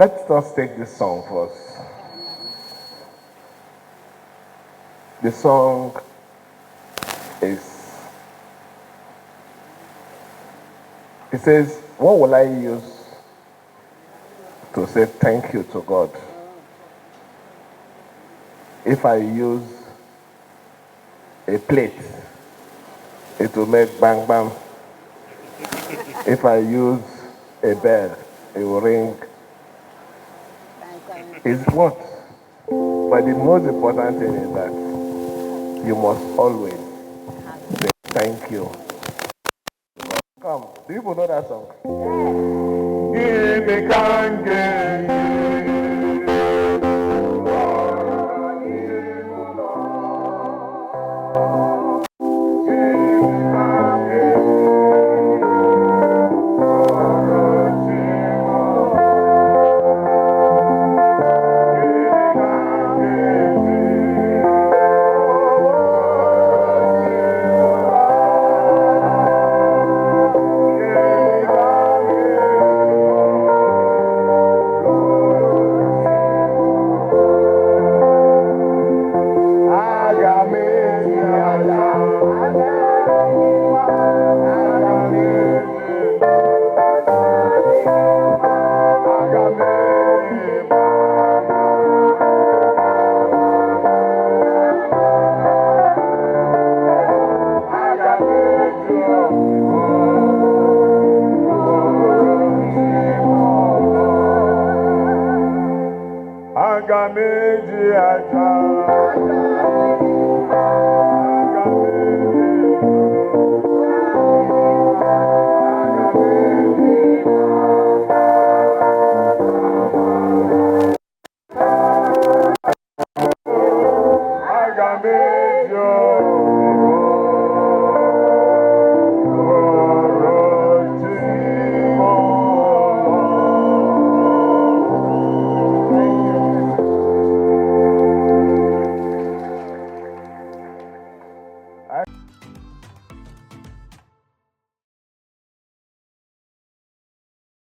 Let us take this song first. The song is, it says, what will I use to say thank you to God? If I use a plate, it will make bang bang. If I use a bell, it will ring. It's what? But the most important thing is that you must always say thank you. Come, do people know that song? Give me Agame.